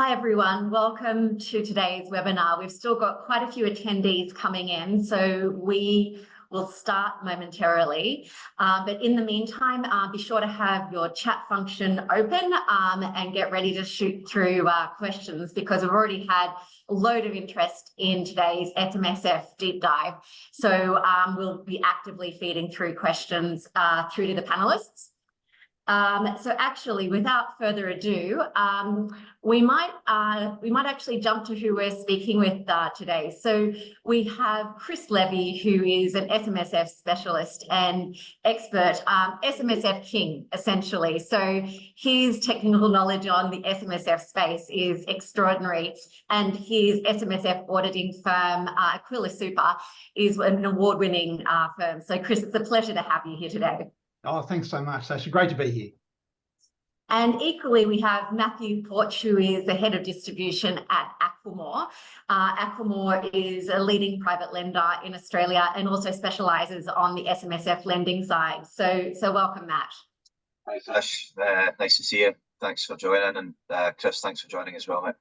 Hi everyone, welcome to today's webinar. We've still got quite a few attendees coming in, so we will start momentarily. But in the meantime, be sure to have your chat function open and get ready to shoot through questions, because we've already had a load of interest in today's SMSF Deep Dive. So we'll be actively feeding through questions through to the panelists. So actually, without further ado, we might actually jump to who we're speaking with today. So we have Chris Levy, who is an SMSF specialist and expert, SMSF king, essentially. So his technical knowledge on the SMSF space is extraordinary, and his SMSF auditing firm, Aquila Super, is an award-winning firm. So Chris, it's a pleasure to have you here today. Oh, thanks so much, Sasha. Great to be here. And equally, we have Matthew Porch, who is the head of distribution at Aquamore. Aquamore is a leading private lender in Australia and also specialises on the SMSF lending side. So welcome, Matt. Hi, Sash. Nice to see you. Thanks for joining, and Chris, thanks for joining as well, mate.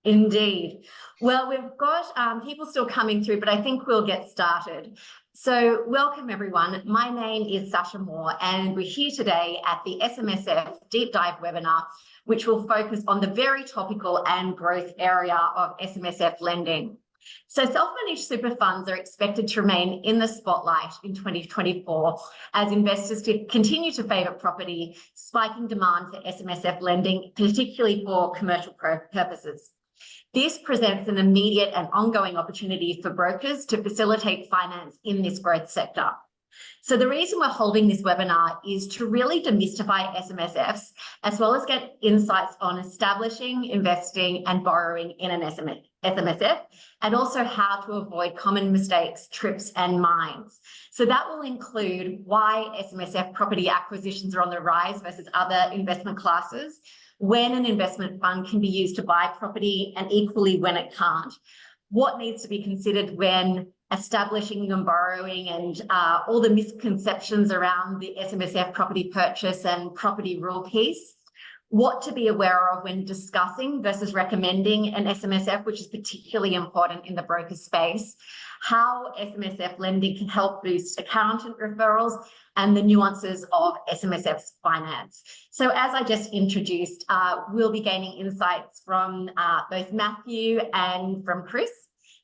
Indeed. Well, we've got people still coming through, but I think we'll get started. So welcome everyone. My name is Sasha Moore, and we're here today at the SMSF Deep Dive webinar, which will focus on the very topical and growth area of SMSF lending. So self-managed super funds are expected to remain in the spotlight in 2024 as investors continue to favour property, spiking demand for SMSF lending, particularly for commercial purposes. This presents an immediate and ongoing opportunity for brokers to facilitate finance in this growth sector. So the reason we're holding this webinar is to really demystify SMSFs, as well as get insights on establishing, investing and borrowing in an SMSF, and also how to avoid common mistakes, trips and mines. So that will include why SMSF property acquisitions are on the rise versus other investment classes, when an investment fund can be used to buy property, and equally when it can't. What needs to be considered when establishing and borrowing, and all the misconceptions around the SMSF property purchase and property rule piece. What to be aware of when discussing versus recommending an SMSF, which is particularly important in the broker space. How SMSF lending can help boost accountant referrals, and the nuances of SMSF's finance. So as I just introduced, we'll be gaining insights from both Matthew and from Chris.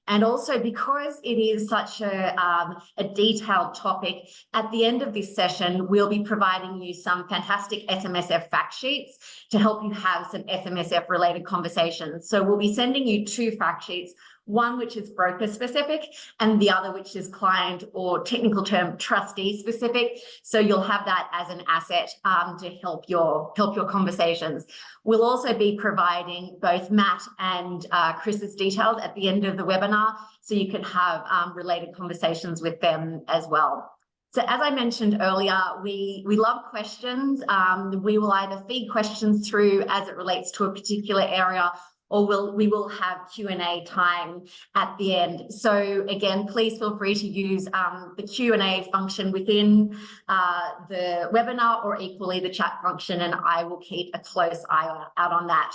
And also, because it is such a detailed topic, at the end of this session, we'll be providing you some fantastic SMSF fact sheets to help you have some SMSF related conversations. So we'll be sending you 2 fact sheets, one which is broker specific and the other which is client, or technical term, trustee specific. So you'll have that as an asset to help your conversations. We'll also be providing both Matt and Chris's details at the end of the webinar, so you can have related conversations with them as well. So as I mentioned earlier, we love questions. We will either feed questions through as it relates to a particular area, or we will have Q&A time at the end. So again, please feel free to use the Q&A function within the webinar, or equally the chat function, and I will keep a close eye out on that.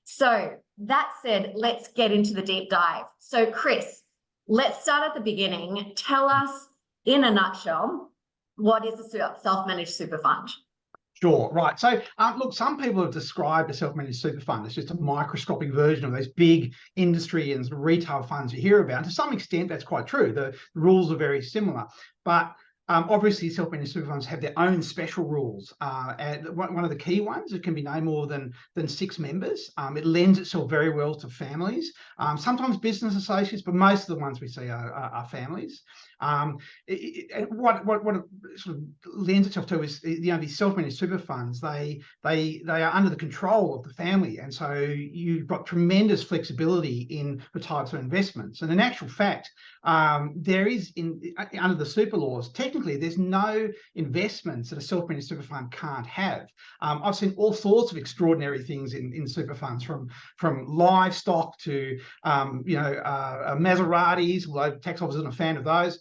So that said, let's get into the deep dive. So Chris, let's start at the beginning. Tell us in a nutshell, what is a self-managed super fund? Sure, right. So look, some people have described a self-managed super fund as just a microscopic version of those big industry and retail funds you hear about. To some extent, that's quite true. The rules are very similar, but obviously self-managed super funds have their own special rules. And one of the key ones, it can be no more than 6 members. It lends itself very well to families, sometimes business associates, but most of the ones we see are families. What it sort of lends itself to is, you know, these self-managed super funds, they are under the control of the family, and so you've got tremendous flexibility in the types of investments. And in actual fact, there is under the super laws, technically there's no investments that a self-managed super fund can't have. I've seen all sorts of extraordinary things in super funds, from livestock to Maseratis, although tax office isn't a fan of those,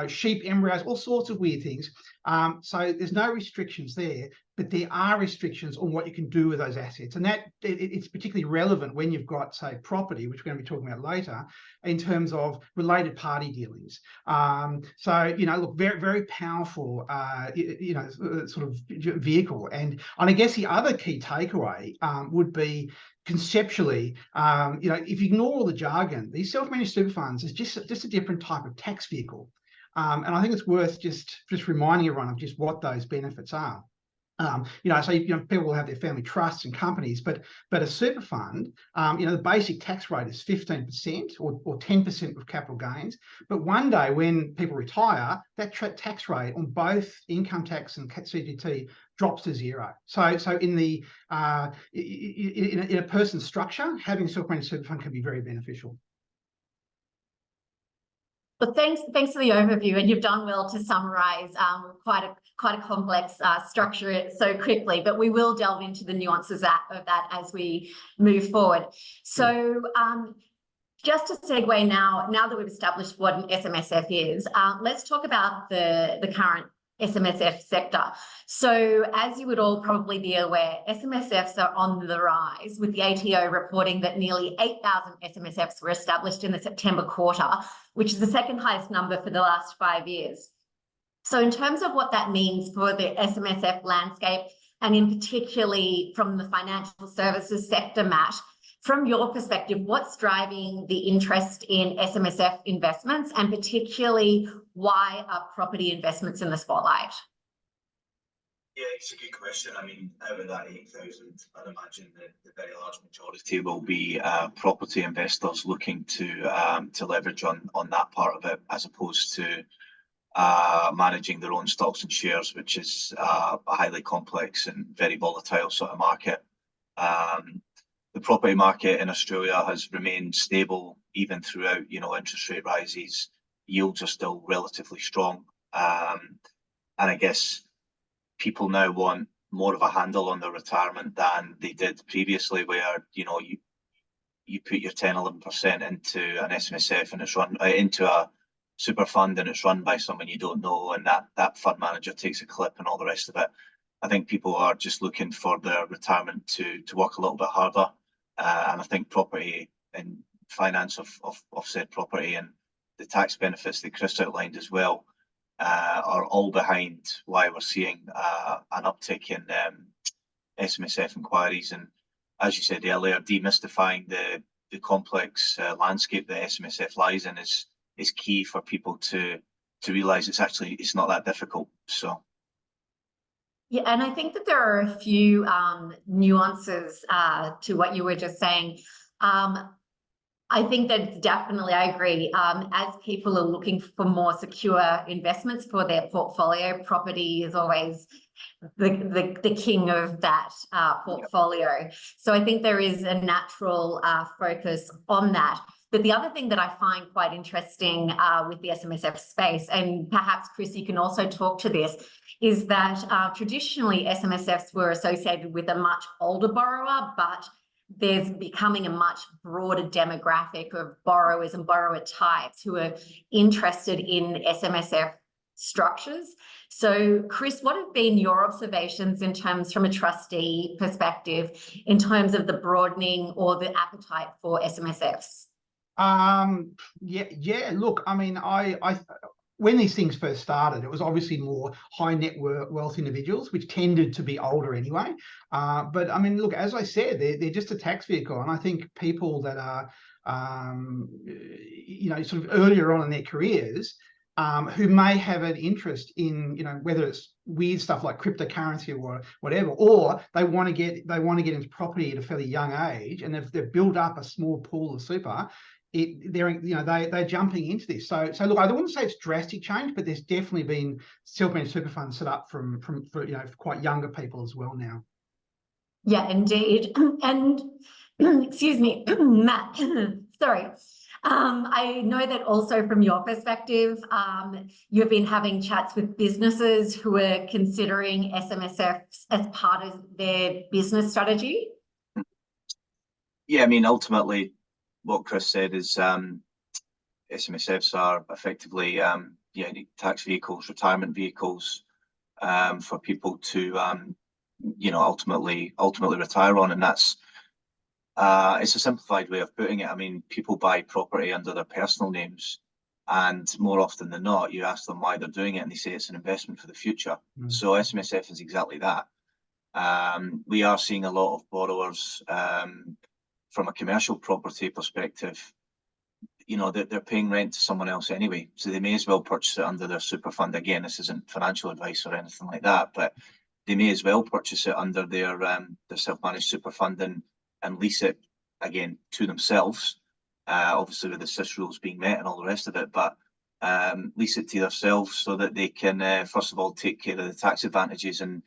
sheep embryos, all sorts of weird things. So there's no restrictions there, but there are restrictions on what you can do with those assets. And that it's particularly relevant when you've got, say, property, which we're going to be talking about later, in terms of related party dealings. So, look, very, very powerful, sort of vehicle. And I guess the other key takeaway would be conceptually, if you ignore all the jargon, these self-managed super funds is just a different type of tax vehicle. And I think it's worth just reminding everyone of just what those benefits are. So people will have their family trusts and companies, but a super fund, the basic tax rate is 15% or 10% of capital gains. But one day when people retire, that tax rate on both income tax and CGT drops to zero. So in a person's structure, having a self-managed super fund can be very beneficial. But thanks for the overview, and you've done well to summarise quite a complex structure so quickly. But we will delve into the nuances of that as we move forward. So just to segue now that we've established what an SMSF is, let's talk about the current SMSF sector. So as you would all probably be aware, SMSFs are on the rise, with the ATO reporting that nearly 8,000 SMSFs were established in the September quarter, which is the second highest number for the last 5 years. So in terms of what that means for the SMSF landscape, and in particularly from the financial services sector, Matt, from your perspective, what's driving the interest in SMSF investments, and particularly why are property investments in the spotlight? Yeah, it's a good question. I mean, out of that 8,000, I'd imagine that the very large majority will be property investors looking to leverage on that part of it, as opposed to managing their own stocks and shares, which is a highly complex and very volatile sort of market. The property market in Australia has remained stable even throughout, interest rate rises. Yields are still relatively strong. And I guess people now want more of a handle on their retirement than they did previously, where, you put your 10, 11% into an SMSF and it's run into a super fund and it's run by someone you don't know, and that fund manager takes a clip and all the rest of it. I think people are just looking for their retirement to work a little bit harder. And I think property and finance of said property and the tax benefits that Chris outlined as well are all behind why we're seeing an uptick in SMSF inquiries. And as you said earlier, demystifying the complex landscape that SMSF lies in is key for people to realise it's not that difficult. So. Yeah, and I think that there are a few nuances to what you were just saying. I think that it's definitely, I agree, as people are looking for more secure investments for their portfolio, property is always the king of that portfolio. So I think there is a natural focus on that. But the other thing that I find quite interesting with the SMSF space, and perhaps Chris, you can also talk to this, is that traditionally SMSFs were associated with a much older borrower, but there's becoming a much broader demographic of borrowers and borrower types who are interested in SMSF structures. So Chris, what have been your observations in terms, from a trustee perspective, in terms of the broadening or the appetite for SMSFs? Look, I mean, I when these things first started, it was obviously more high net wealth individuals, which tended to be older anyway. But I mean, look, as I said, they're just a tax vehicle. And I think people that are, sort of earlier on in their careers, who may have an interest in, whether it's weird stuff like cryptocurrency or whatever, or they want to get into property at a fairly young age, and they've built up a small pool of super. They're jumping into this. So look, I wouldn't say it's drastic change, but there's definitely been self-managed super funds set up for quite younger people as well now. Yeah, indeed. And excuse me, Matt, sorry. I know that also from your perspective, you've been having chats with businesses who are considering SMSFs as part of their business strategy. Yeah, I mean, ultimately, what Chris said is SMSFs are effectively tax vehicles, retirement vehicles. for people to ultimately retire on, and that's it's a simplified way of putting it. I mean, people buy property under their personal names, and more often than not, you ask them why they're doing it, and they say it's an investment for the future. So SMSF is exactly that. We are seeing a lot of borrowers from a commercial property perspective. They're paying rent to someone else anyway, so they may as well purchase it under their super fund. Again, this isn't financial advice or anything like that, but they may as well purchase it under their self-managed super fund and lease it again to themselves, obviously with the SIS rules being met and all the rest of it, but lease it to themselves so that they can first of all take care of the tax advantages and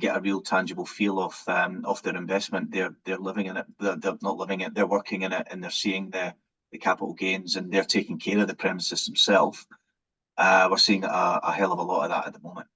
get a real tangible feel of their investment. They're living in it. They're not living it. They're working in it, and they're seeing the capital gains, and they're taking care of the premises themselves. We're seeing a hell of a lot of that at the moment.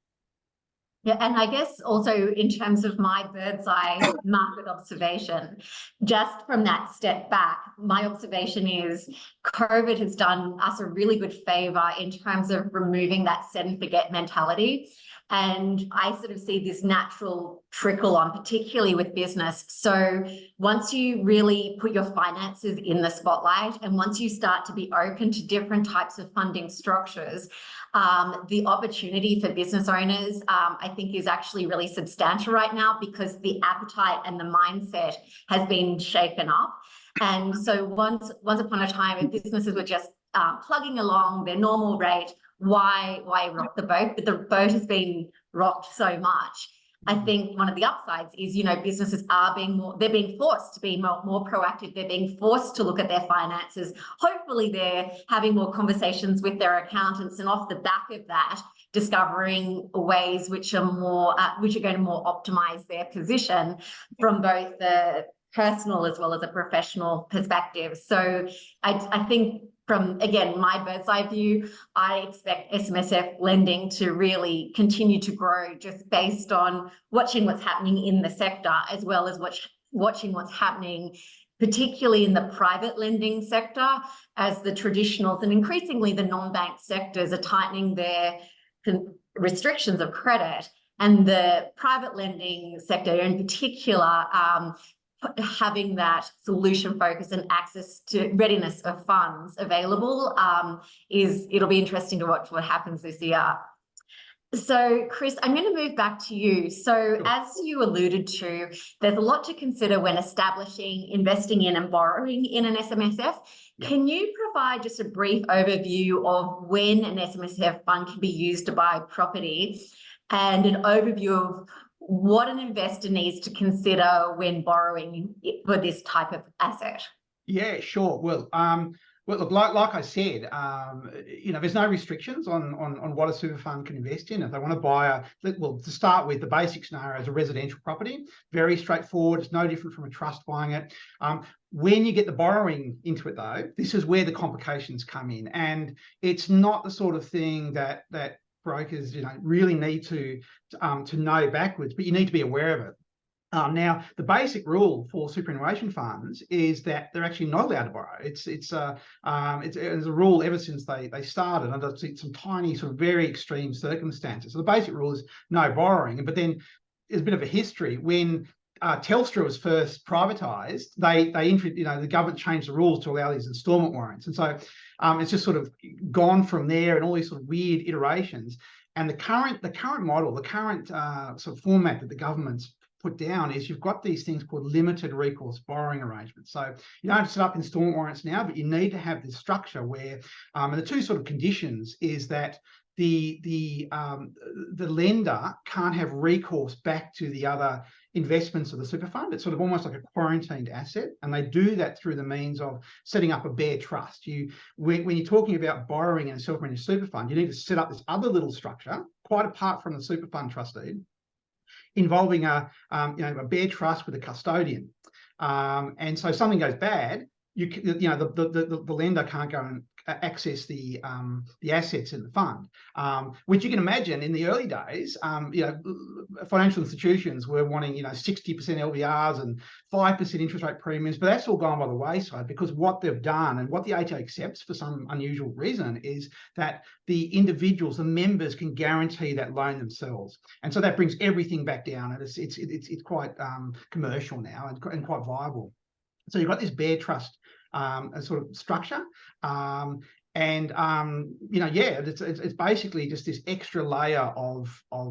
Yeah, and I guess also in terms of my bird's eye market observation, just from that step back, my observation is COVID has done us a really good favor in terms of removing that set and forget mentality. And I sort of see this natural trickle on, particularly with business. So once you really put your finances in the spotlight, and once you start to be open to different types of funding structures, the opportunity for business owners, I think, is actually really substantial right now, because the appetite and the mindset has been shaken up. And so once upon a time, if businesses were just plugging along their normal rate, why rock the boat? But the boat has been rocked so much. I think one of the upsides is, businesses are they're being forced to be more proactive. They're being forced to look at their finances. Hopefully they're having more conversations with their accountants, and off the back of that, discovering ways which are going to more optimize their position from both the personal as well as a professional perspective. So I think, from, again, my bird's eye view, I expect SMSF lending to really continue to grow, just based on watching what's happening in the sector, as well as watching what's happening particularly in the private lending sector, as the traditionals and increasingly the non-bank sectors are tightening their restrictions of credit, and the private lending sector in particular having that solution focus and access to readiness of funds available. It'll be interesting to watch what happens this year. So, Chris, I'm going to move back to you. So, Sure. As you alluded to, there's a lot to consider when establishing, investing in and borrowing in an SMSF. Yeah. Can you provide just a brief overview of when an SMSF fund can be used to buy property, and an overview of what an investor needs to consider when borrowing for this type of asset? Yeah, sure. Well, look, like I said, there's no restrictions on what a super fund can invest in. If they want to buy to start with, the basic scenario is a residential property, very straightforward. It's no different from a trust buying it. When you get the borrowing into it, though, this is where the complications come in, and it's not the sort of thing that brokers, really need to know backwards, but you need to be aware of it. Now, the basic rule for superannuation funds is that they're actually not allowed to borrow. It's a rule ever since they started under some tiny, sort of very extreme circumstances. So the basic rule is no borrowing. But then there's a bit of a history. When Telstra was first privatised, the government changed the rules to allow these instalment warrants, and so it's just sort of gone from there, and all these sort of weird iterations. And the current model, the current sort of format that the government's put down is you've got these things called limited recourse borrowing arrangements. So you don't have to set up instalment warrants now, but you need to have this structure where, and the two sort of conditions is that the lender can't have recourse back to the other investments of the super fund. It's sort of almost like a quarantined asset, and they do that through the means of setting up a bare trust. When you're talking about borrowing in a self-managed super fund, you need to set up this other little structure, quite apart from the super fund trustee, involving a bare trust with a custodian. And so if something goes bad, the lender can't go and access the assets in the fund, which you can imagine in the early days. Financial institutions were wanting 60% LVRs and 5% interest rate premiums, but that's all gone by the wayside, because what they've done and what the ATO accepts for some unusual reason is that the individuals, the members, can guarantee that loan themselves, and so that brings everything back down, and it's quite commercial now and quite viable. So you've got this bare trust sort of structure, it's basically just this extra layer of I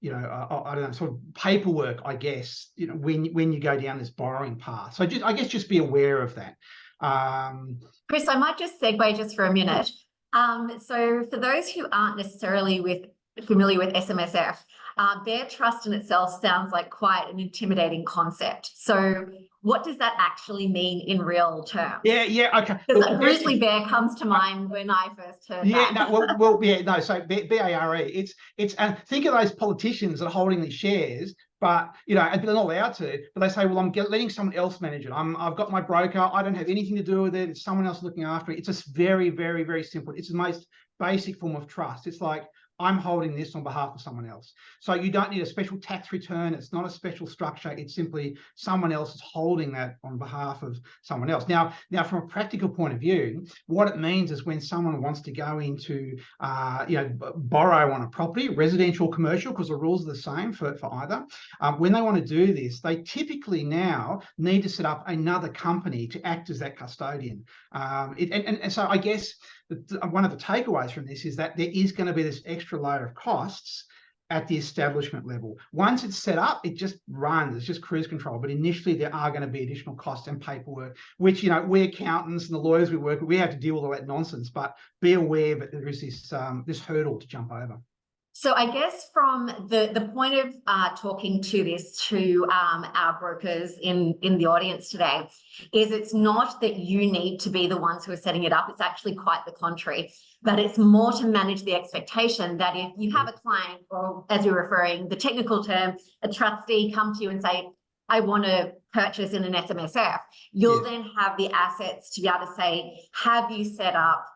don't know, sort of paperwork, I guess, when you go down this borrowing path. So I guess just be aware of that. Chris, I might just segue just for a minute. So for those who aren't necessarily familiar with SMSF, bare trust in itself sounds like quite an intimidating concept. So what does that actually mean in real terms? Yeah, okay. Because a grizzly bear comes to mind when I first heard that. So BARE, it's think of those politicians that are holding these shares, but they're not allowed to, but they say, well, I'm letting someone else manage it. I've got my broker, I don't have anything to do with it, it's someone else looking after it. It's just very, very, very simple. It's the most basic form of trust. It's like, I'm holding this on behalf of someone else. So you don't need a special tax return. It's not a special structure. It's simply someone else is holding that on behalf of someone else. Now, from a practical point of view, what it means is when someone wants to go into, borrow on a property, residential, commercial, because the rules are the same for either. When they want to do this, they typically now need to set up another company to act as that custodian. And so I guess one of the takeaways from this is that there is going to be this extra layer of costs at the establishment level. Once it's set up, it just runs, it's just cruise control. But initially there are going to be additional costs and paperwork, which, we accountants and the lawyers we work with, we have to deal with all that nonsense, but be aware that there is this hurdle to jump over. So I guess from the point of talking to our brokers in the audience today, is it's not that you need to be the ones who are setting it up. It's actually quite the contrary, but it's more to manage the expectation that if you have a client, or as you're referring, the technical term, a trustee come to you and say, I want to purchase in an SMSF, you'll then have the assets to be able to say, have you set up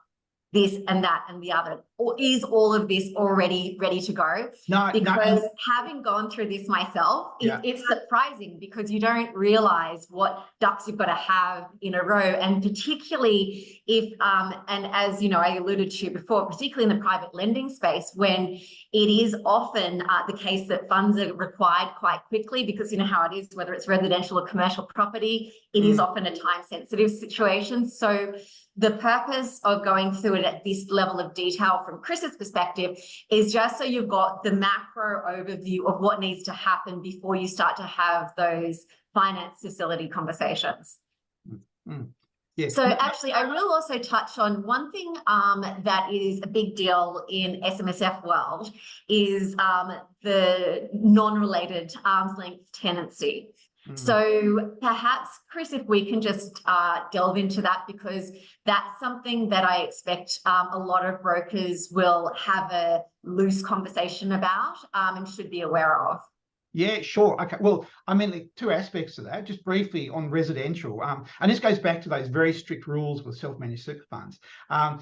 this and that and the other, or is all of this already ready to go? Because having gone through this myself, it's surprising, because you don't realize what ducks you've got to have in a row. And particularly if, and as I alluded to before, particularly in the private lending space, when it is often the case that funds are required quite quickly, because how it is, whether it's residential or commercial property, it is often a time-sensitive situation. So the purpose of going through it at this level of detail from Chris's perspective is just so you've got the macro overview of what needs to happen before you start to have those finance facility conversations. Yes. So actually, I will also touch on one thing that is a big deal in SMSF world is the non-related arm's length tenancy. So perhaps, Chris, if we can just delve into that, because that's something that I expect a lot of brokers will have a loose conversation about and should be aware of. Yeah, sure. Okay. Well, two aspects to that, just briefly on residential. And this goes back to those very strict rules with self-managed super funds.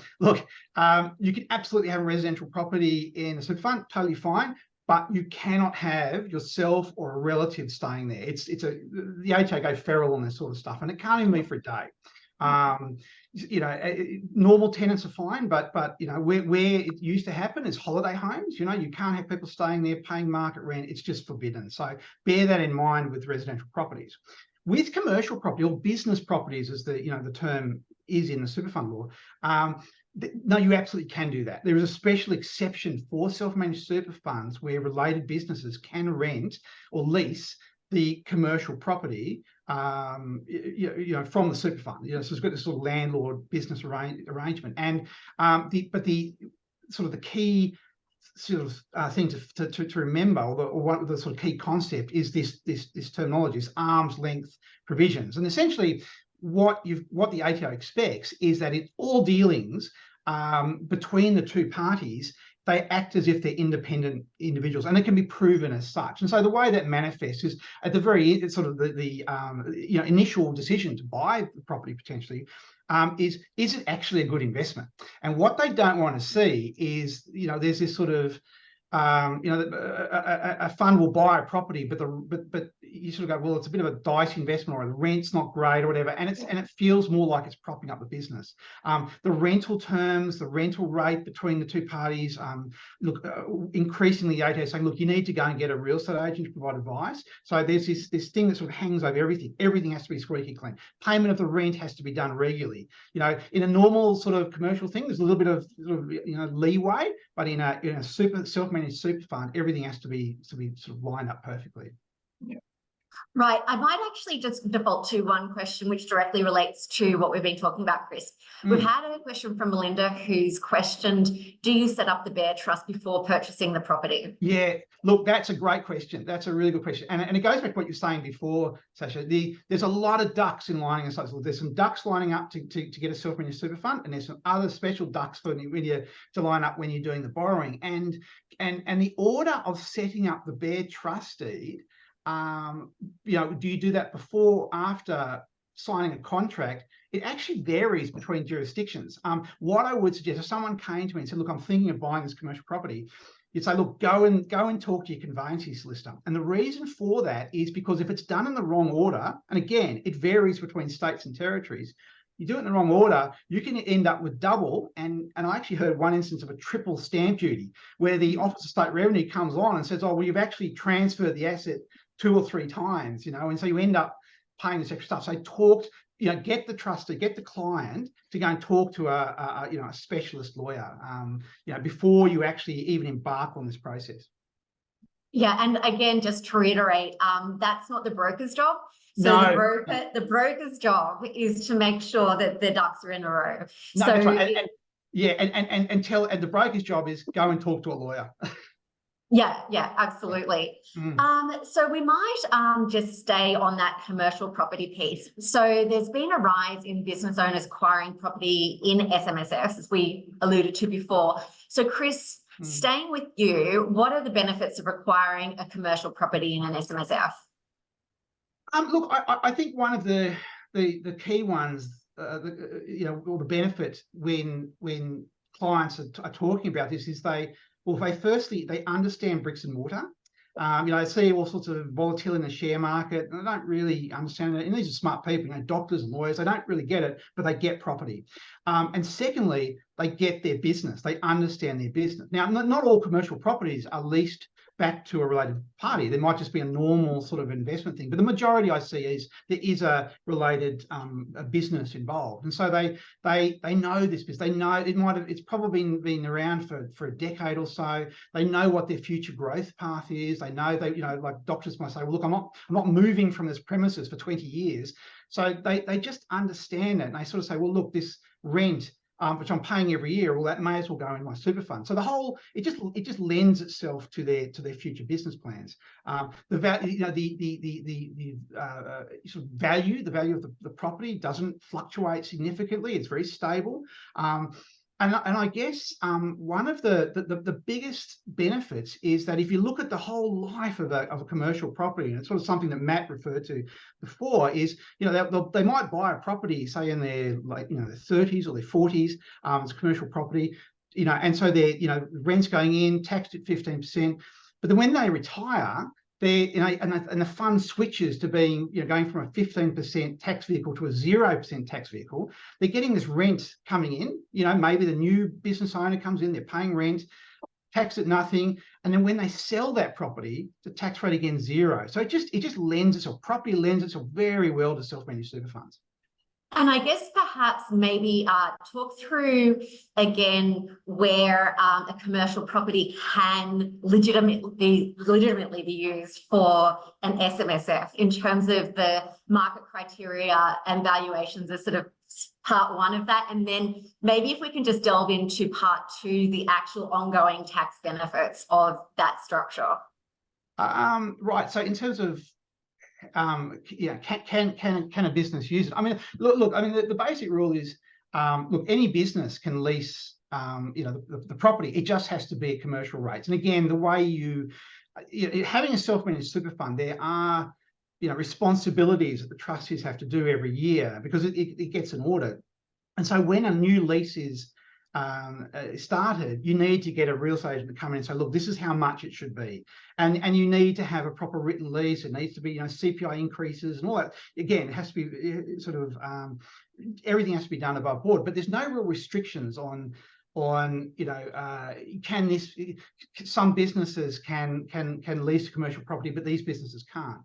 You can absolutely have a residential property in a super fund, totally fine, but you cannot have yourself or a relative staying there. The ATO go feral on this sort of stuff, and it can't even be for a day. Normal tenants are fine, but where it used to happen is holiday homes. You can't have people staying there paying market rent. It's just forbidden. So bear that in mind with residential properties. With commercial property, or business properties, as the term is in the super fund law, no, you absolutely can do that. There is a special exception for self-managed super funds where related businesses can rent or lease the commercial property, from the super fund. So it's got this sort of landlord business arrangement. And the key sort of thing to remember, or one of the sort of key concept is this terminology, is arm's length provisions. And essentially, what the ATO expects is that in all dealings between the two parties, they act as if they're independent individuals, and it can be proven as such. And so the way that manifests is at the very sort of the initial decision to buy the property potentially. Is it actually a good investment? And what they don't want to see is, there's this sort of a fund will buy a property, but you sort of go, well, it's a bit of a dicey investment, or the rent's not great, or whatever, and it feels more like it's propping up the business. The rental terms, the rental rate between the two parties, increasingly the ATO is saying, look, you need to go and get a real estate agent to provide advice. So there's this thing that sort of hangs over everything. Everything has to be squeaky clean. Payment of the rent has to be done regularly. In a normal sort of commercial thing, there's a little bit of leeway, but in a self-managed super fund, everything has to be sort of lined up perfectly. Yeah. Right. I might actually just default to one question which directly relates to what we've been talking about, Chris. We've had a question from Melinda who's questioned, do you set up the Bear Trust before purchasing the property? Yeah, look, that's a great question. That's a really good question. And it goes back to what you're saying before, Sasha. There's a lot of ducks in lining. There's some ducks lining up to get a self-managed super fund, and there's some other special ducks for you to line up when you're doing the borrowing. And the order of setting up the Bear Trust deed, do you do that before, after signing a contract? It actually varies between jurisdictions. What I would suggest, if someone came to me and said, look, I'm thinking of buying this commercial property, you'd say, look, go and talk to your conveyancing solicitor. And the reason for that is because if it's done in the wrong order, and again, it varies between states and territories, you do it in the wrong order, you can end up with double. And I actually heard one instance of a triple stamp duty, where the Office of State Revenue comes on and says, oh, well, you've actually transferred the asset 2 or 3 times, and so you end up paying this extra stuff. So get the trustee, get the client to go and talk to a specialist lawyer, before you actually even embark on this process. Yeah, and again, just to reiterate, that's not the broker's job. So No. the broker's job is to make sure that the ducks are in a row. No, so that's right. And the broker's job is go and talk to a lawyer. Yeah, absolutely. So we might just stay on that commercial property piece. So there's been a rise in business owners acquiring property in SMSFs, as we alluded to before. So Chris, staying with you, what are the benefits of acquiring a commercial property in an SMSF? Look, I think one of the key ones, or the benefit when clients are talking about this is they understand bricks and mortar. They see all sorts of volatility in the share market, and they don't really understand it. And these are smart people, doctors and lawyers. They don't really get it, but they get property. And secondly, they get their business. They understand their business. Now, not all commercial properties are leased back to a related party. There might just be a normal sort of investment thing, but the majority I see is there is a related a business involved, and so they know this business. They know it's probably been around for a decade or so. They know what their future growth path is. They know like doctors might say, well, look, I'm not moving from this premises for 20 years. So they just understand it, and they sort of say, well, look, this rent, which I'm paying every year, well, that may as well go in my super fund. So it just lends itself to their future business plans. The value, sort of value of the property doesn't fluctuate significantly. It's very stable. And I guess one of the biggest benefits is that if you look at the whole life of a commercial property, and it's sort of something that Matt referred to before, is they might buy a property, say in their their 30s or their 40s, it's a commercial property, and so their rent's going in, taxed at 15%, but then when they retire, and the fund switches to being, going from a 15% tax vehicle to a 0% tax vehicle, they're getting this rent coming in. Maybe the new business owner comes in, they're paying rent, taxed at nothing, and then when they sell that property, the tax rate again 0. So it just lends itself. Property lends itself very well to self-managed super funds. And I guess perhaps maybe talk through again where a commercial property can legitimately be used for an SMSF in terms of the market criteria and valuations as sort of part 1 of that. And then maybe if we can just delve into part 2, the actual ongoing tax benefits of that structure. Right. So in terms of can a business use it? I mean, look. I mean, the basic rule is, look, any business can lease the property. It just has to be at commercial rates. And again, the way having a self-managed super fund, there are responsibilities that the trustees have to do every year because it gets an audit. And so when a new lease is started, you need to get a real estate agent to come in and say, look, this is how much it should be. And you need to have a proper written lease. It needs to be, CPI increases and all that. Again, it has to be everything has to be done above board, but there's no real restrictions on some businesses can lease a commercial property, but these businesses can't.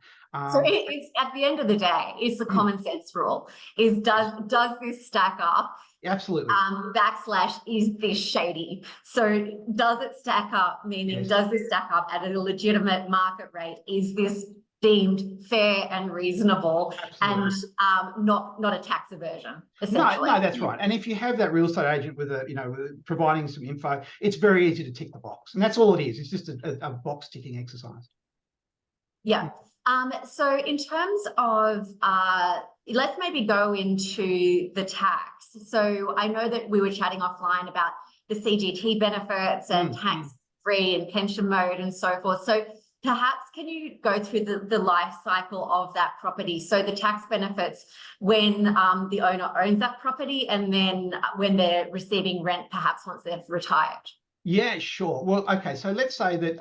So it's at the end of the day, it's the common sense rule. Does this stack up? Absolutely. / is this shady? So does it stack up? Meaning, Yes. Does this stack up at a legitimate market rate? Is this deemed fair and reasonable? Absolutely. And not a tax aversion, essentially? No, that's right. And if you have that real estate agent with with providing some info, it's very easy to tick the box, and that's all it is. It's just a box ticking exercise. Yeah. So in terms of, let's maybe go into the tax. So I know that we were chatting offline about the CGT benefits and tax-free and pension mode and so forth. So perhaps can you go through the life cycle of that property? So the tax benefits when the owner owns that property, and then when they're receiving rent, perhaps once they've retired. Yeah, sure. Well, okay. So let's say that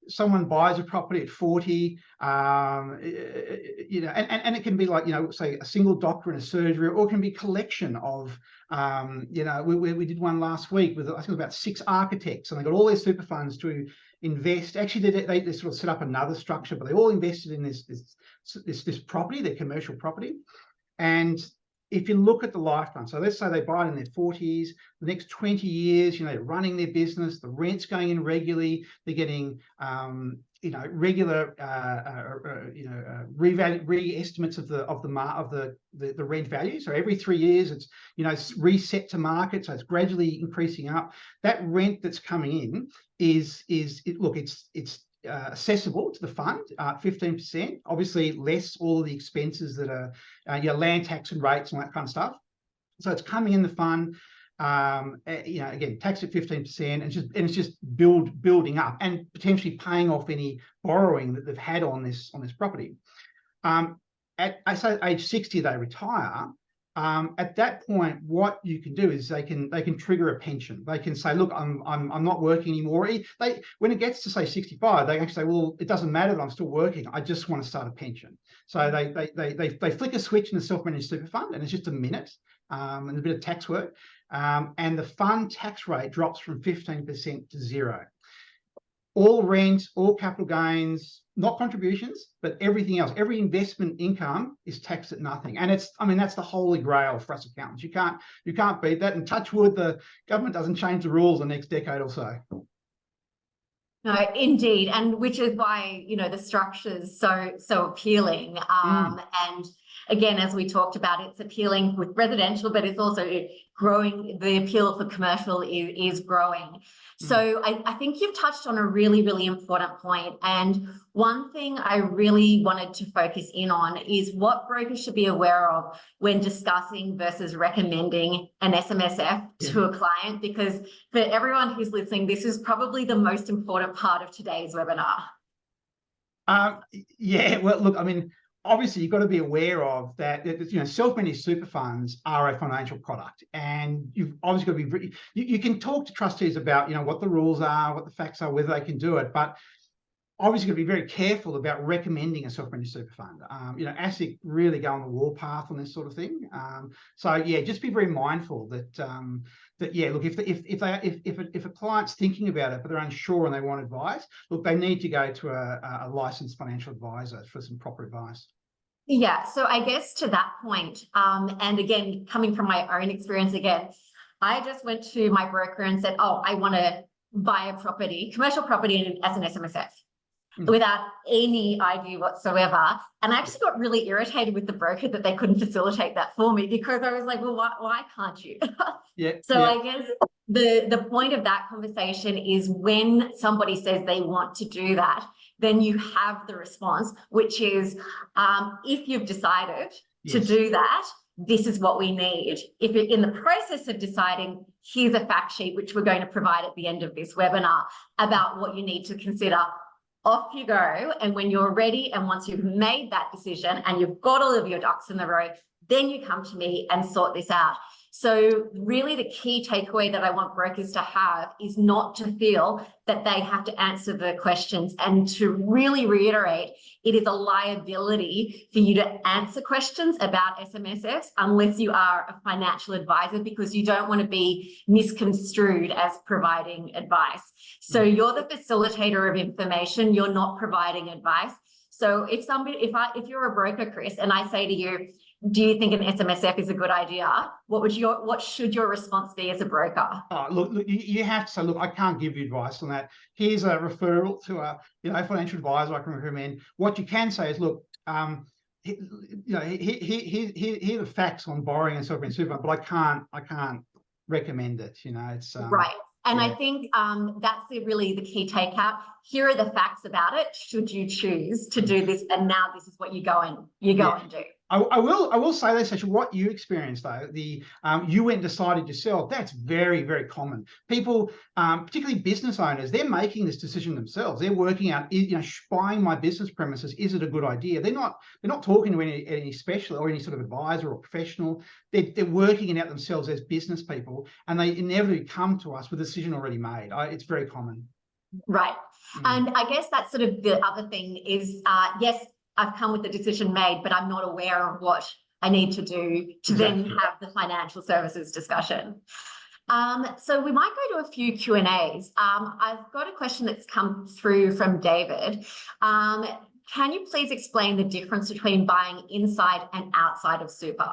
someone buys a property at 40, and it can be like, say a single doctor in a surgery, or it can be a collection of, we did one last week with, I think it was about 6 architects, and they got all their super funds to invest. Actually, they sort of set up another structure, but they all invested in this property, their commercial property. And if you look at the lifetime, so let's say they buy it in their 40s, the next 20 years, they're running their business, the rent's going in regularly, they're getting, regular, re-estimates of the rent value. So every 3 years, it's, reset to market. So it's gradually increasing up. That rent that's coming in it's accessible to the fund, 15%, obviously less all of the expenses that are land tax and rates and that kind of stuff. So it's coming in the fund, again, taxed at 15%, and it's just building up and potentially paying off any borrowing that they've had on this property. At age 60, they retire. At that point, what you can do is they can trigger a pension. They can say, look, I'm not working anymore. When it gets to say 65, they actually say, well, it doesn't matter that I'm still working. I just want to start a pension. So they flick a switch in the self-managed super fund, and it's just a minute and a bit of tax work, and the fund tax rate drops from 15% to 0. All rent, all capital gains, not contributions, but everything else, every investment income is taxed at nothing. And that's the holy grail for us accountants. You can't beat that. And touch wood, the government doesn't change the rules the next decade or so. No, indeed, and which is why the structure's so appealing. And again, as we talked about, it's appealing with residential, but it's also growing. The appeal for commercial is growing. So I think you've touched on a really, really important point. And one thing I really wanted to focus in on is what brokers should be aware of when discussing versus recommending an SMSF to a client, because for everyone who's listening, this is probably the most important part of today's webinar. Well, look, obviously you've got to be aware of that, self-managed super funds are a financial product, and you've obviously got to be, you can talk to trustees about, what the rules are, what the facts are, whether they can do it, but obviously got to be very careful about recommending a self-managed super fund. ASIC really go on the warpath on this sort of thing. Just be very mindful that, look, if a client's thinking about it, but they're unsure and they want advice, look, they need to go to a licensed financial advisor for some proper advice. Yeah, so I guess to that point, and again, coming from my own experience again, I just went to my broker and said, oh, I want to buy a property, commercial property as an SMSF. Without any idea whatsoever. And I actually got really irritated with the broker that they couldn't facilitate that for me, because I was like, well, why can't you? I guess the point of that conversation is when somebody says they want to do that, then you have the response, which is if you've decided to do that, this is what we need. If you're in the process of deciding, here's a fact sheet, which we're going to provide at the end of this webinar about what you need to consider. Off you go. And when you're ready, and once you've made that decision and you've got all of your ducks in the row, then you come to me and sort this out. So really the key takeaway that I want brokers to have is not to feel that they have to answer the questions, and to really reiterate, it is a liability for you to answer questions about SMSFs unless you are a financial advisor, because you don't want to be misconstrued as providing advice. So you're the facilitator of information, you're not providing advice. So if you're a broker, Chris, and I say to you, do you think an SMSF is a good idea? What should your response be as a broker? Oh, look, you have to say, look, I can't give you advice on that. Here's a referral to a financial advisor I can recommend. What you can say is, look, here are the facts on borrowing and self-managed super fund, but I can't recommend it. It's right. And yeah. I think that's really the key takeout. Here are the facts about it, should you choose to do this, and now this is what you go and do. I will say this, actually, what you experienced though, you went and decided yourself, that's very, very common. People, particularly business owners, they're making this decision themselves. They're working out, buying my business premises, is it a good idea? They're not talking to any specialist or any sort of advisor or professional. They're working it out themselves as business people, and they inevitably come to us with a decision already made. It's very common. Right. And I guess that's sort of the other thing is, yes, I've come with the decision made, but I'm not aware of what I need to do to then have the financial services discussion. So we might go to a few Q&As. I've got a question that's come through from David. Can you please explain the difference between buying inside and outside of super?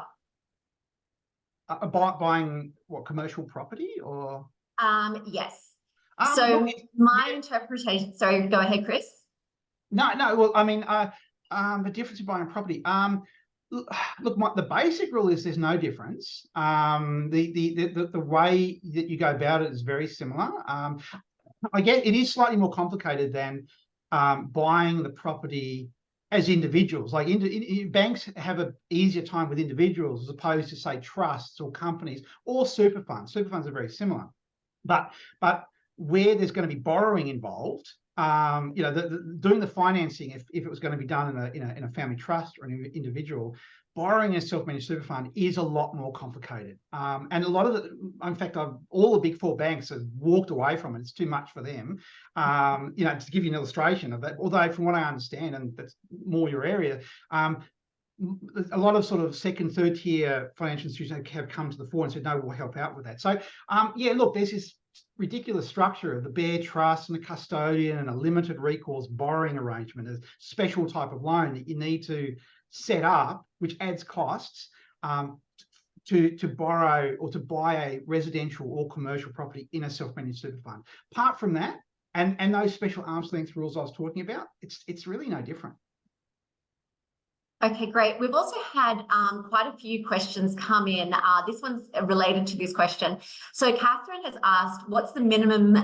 Buying what, commercial property or? Yes. So my interpretation, sorry, go ahead, Chris. No, well, I mean, the difference in buying a property. Look, the basic rule is there's no difference. The way that you go about it is very similar. I get it is slightly more complicated than buying the property as individuals. Like banks have an easier time with individuals as opposed to, say, trusts or companies or super funds. Super funds are very similar, but where there's going to be borrowing involved, doing the financing, if it was going to be done in a family trust or an individual, borrowing a self-managed super fund is a lot more complicated. And a lot of in fact, all the big four banks have walked away from it. It's too much for them. To give you an illustration of that, although from what I understand, and that's more your area, a lot of sort of second, third tier financial institutions have come to the fore and said, no, we'll help out with that. So look, there's this ridiculous structure of the bare trust and a custodian and a limited recourse borrowing arrangement, a special type of loan that you need to set up, which adds costs to borrow or to buy a residential or commercial property in a self-managed super fund. Apart from that, and those special arm's length rules I was talking about, it's really no different. Okay, great. We've also had quite a few questions come in. This one's related to this question. So Catherine has asked, what's the minimum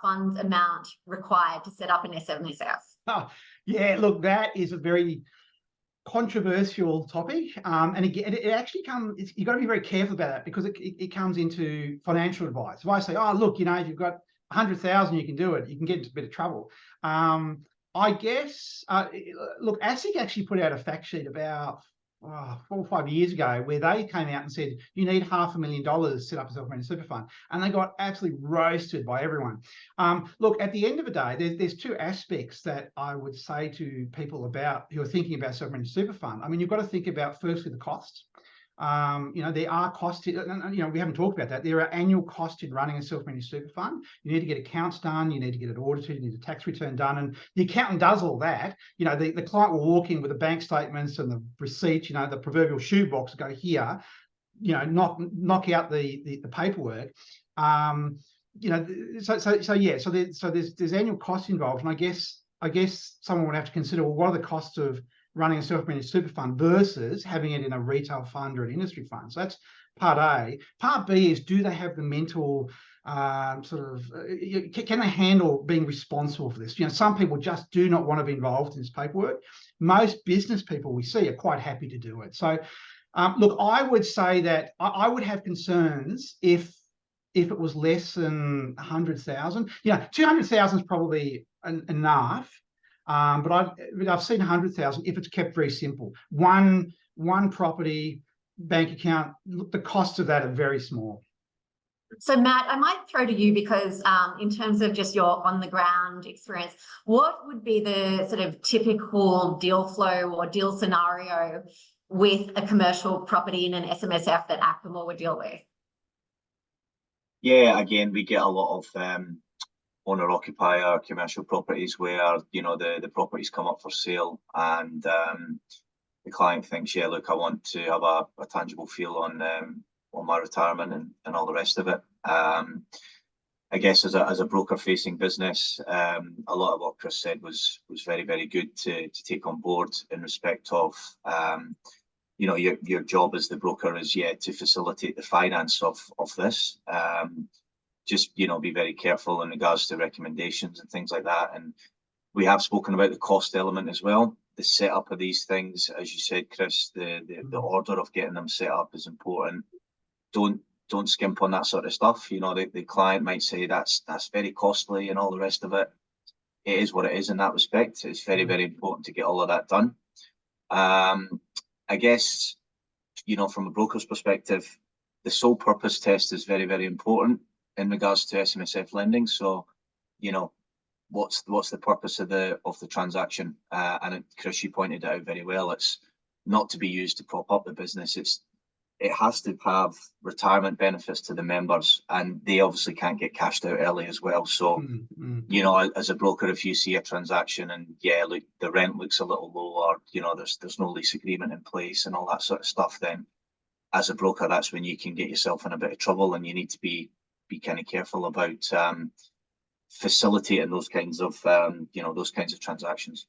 funds amount required to set up an SMSF? Oh, yeah, look, that is a very controversial topic. And again, it actually comes, you've got to be very careful about that, because it comes into financial advice. If I say, oh, look, if you've got 100,000, you can do it, you can get into a bit of trouble. I guess, look, ASIC actually put out a fact sheet about 4 or 5 years ago where they came out and said, you need $500,000 to set up a self-managed super fund. And they got absolutely roasted by everyone. Look, at the end of the day, there's two aspects that I would say to people who are thinking about self-managed super fund. I mean, you've got to think about, firstly, the costs. There are costs, we haven't talked about that. There are annual costs in running a self-managed super fund. You need to get accounts done, you need to get it audited, you need a tax return done, and the accountant does all that. The client will walk in with the bank statements and the receipts, the proverbial shoebox, go here, knock out the paperwork. So there's annual costs involved, and I guess someone would have to consider, well, what are the costs of running a self-managed super fund versus having it in a retail fund or an industry fund? So that's part A. Part B is, do they have the mental can they handle being responsible for this? Some people just do not want to be involved in this paperwork. Most business people we see are quite happy to do it. So Look, I would say that I would have concerns if it was less than 100,000. 200,000 is probably enough. But I've seen 100,000 if it's kept very simple. One property, bank account. Look, the costs of that are very small. So Matt, I might throw to you because in terms of just your on the ground experience, what would be the sort of typical deal flow or deal scenario with a commercial property in an SMSF that Acromore would deal with? Yeah, again, we get a lot of owner-occupier commercial properties where, the properties come up for sale and the client thinks, yeah, look, I want to have a tangible feel on my retirement and all the rest of it. I guess as a broker-facing business, a lot of what Chris said was very, very good to take on board in respect of, your job as the broker is, to facilitate the finance of this. Just, be very careful in regards to recommendations and things like that. And we have spoken about the cost element as well. The setup of these things, as you said, Chris, the order of getting them set up is important. Don't skimp on that sort of stuff. The client might say that's very costly and all the rest of it. It is what it is in that respect. It's very, very important to get all of that done. I guess, from a broker's perspective, the sole purpose test is very, very important in regards to SMSF lending. So, what's the purpose of the transaction? And Chris, you pointed it out very well. It's not to be used to prop up the business. It has to have retirement benefits to the members, and they obviously can't get cashed out early as well. So, as a broker, if you see a transaction and look, the rent looks a little low, or there's no lease agreement in place and all that sort of stuff, then as a broker, that's when you can get yourself in a bit of trouble, and you need to be kind of careful about facilitating those kinds of transactions.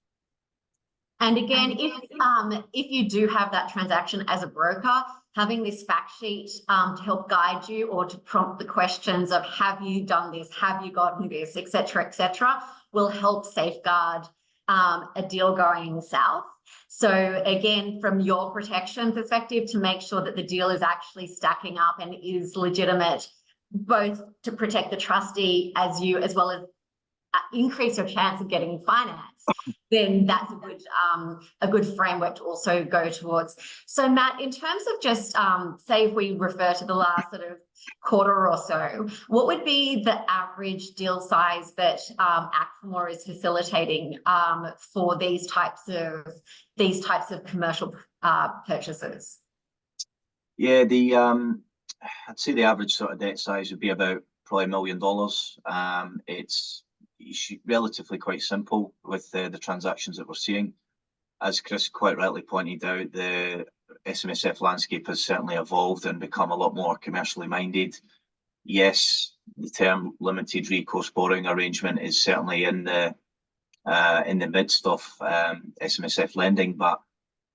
And again, if you do have that transaction as a broker, having this fact sheet to help guide you or to prompt the questions of have you done this, have you gotten this, etc., will help safeguard a deal going south. So again, from your protection perspective, to make sure that the deal is actually stacking up and is legitimate, both to protect the trustee as well as increase your chance of getting finance, then that's a good framework to also go towards. So Matt, in terms of just say if we refer to the last sort of quarter or so, what would be the average deal size that Acromore is facilitating for these types of commercial purchases? Yeah, I'd say the average sort of debt size would be about probably $1 million. It's relatively quite simple with the transactions that we're seeing. As Chris quite rightly pointed out, the SMSF landscape has certainly evolved and become a lot more commercially minded. Yes, the term limited recourse borrowing arrangement is certainly in the midst of SMSF lending, but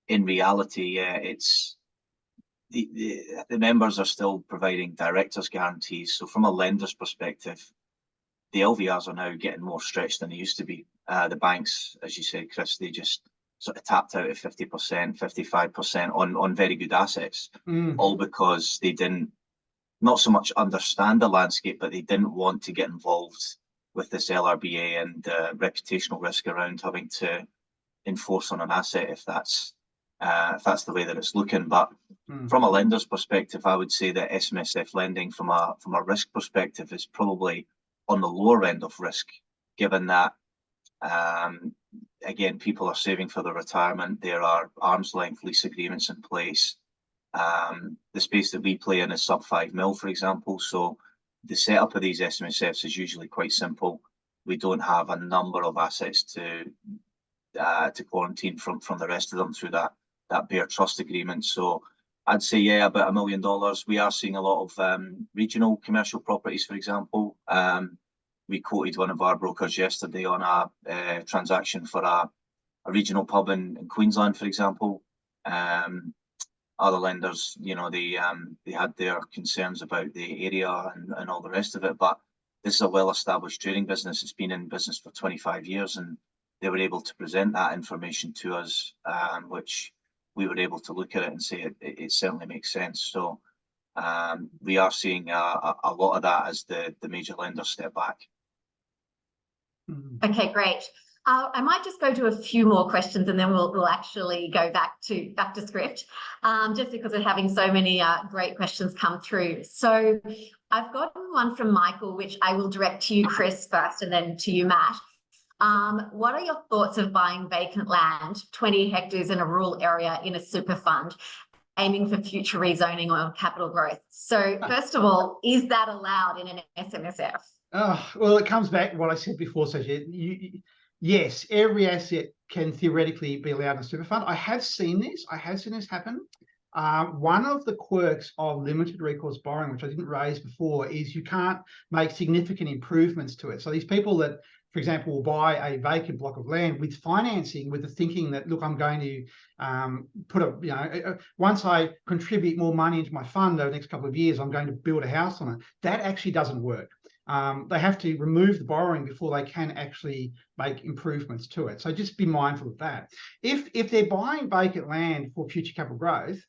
in reality, it's the members are still providing directors' guarantees. So from a lender's perspective, the LVRs are now getting more stretched than they used to be. The banks, as you said, Chris, they just sort of tapped out at 50%, 55% on very good assets, all because they didn't not so much understand the landscape, but they didn't want to get involved with this LRBA and reputational risk around having to enforce on an asset if that's the way that it's looking. But from a lender's perspective, I would say that SMSF lending from a risk perspective is probably on the lower end of risk, given that, again, people are saving for their retirement. There are arm's length lease agreements in place. The space that we play in is sub 5 mil, for example. So the setup of these SMSFs is usually quite simple. We don't have a number of assets to quarantine from the rest of them through that bare trust agreement. So I'd say, about $1 million. We are seeing a lot of regional commercial properties, for example. We quoted one of our brokers yesterday on a transaction for a regional pub in Queensland, for example. Other lenders, they had their concerns about the area and all the rest of it, but this is a well-established trading business. It's been in business for 25 years, and they were able to present that information to us, which we were able to look at it and say it certainly makes sense. So we are seeing a lot of that as the major lenders step back. Okay, great. I might just go to a few more questions and then we'll actually go back to script, just because we're having so many great questions come through. So I've got one from Michael, which I will direct to you, Chris, first, and then to you, Matt. What are your thoughts of buying vacant land, 20 hectares in a rural area in a super fund, aiming for future rezoning or capital growth? So first of all, is that allowed in an SMSF? Well, it comes back to what I said before, so yes, every asset can theoretically be allowed in a super fund. I have seen this happen. One of the quirks of limited recourse borrowing, which I didn't raise before, is you can't make significant improvements to it. So these people that, for example, will buy a vacant block of land with financing, with the thinking that, look, I'm going to put once I contribute more money into my fund over the next couple of years, I'm going to build a house on it. That actually doesn't work. They have to remove the borrowing before they can actually make improvements to it. So just be mindful of that. If they're buying vacant land for future capital growth,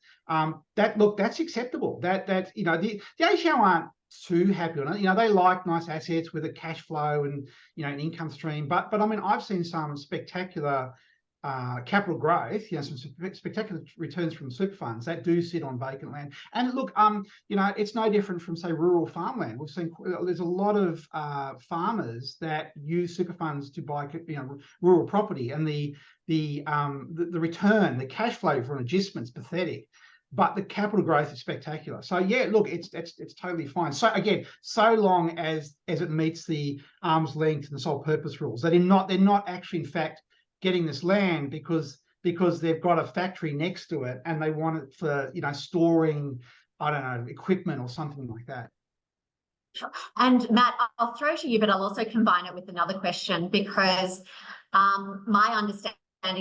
that's acceptable. The ATO aren't too happy on it. They like nice assets with a cash flow and an income stream. But I mean, I've seen some spectacular capital growth, some spectacular returns from super funds that do sit on vacant land. And look, it's no different from, say, rural farmland. We've seen there's a lot of farmers that use super funds to buy, rural property, and the return, the cash flow from adjustment's pathetic. But the capital growth is spectacular. So yeah, look, it's totally fine. So again, so long as it meets the arm's length and the sole purpose rules, they're not actually, in fact, getting this land because they've got a factory next to it and they want it for storing, I don't know, equipment or something like that. Sure. And Matt, I'll throw to you, but I'll also combine it with another question, because my understanding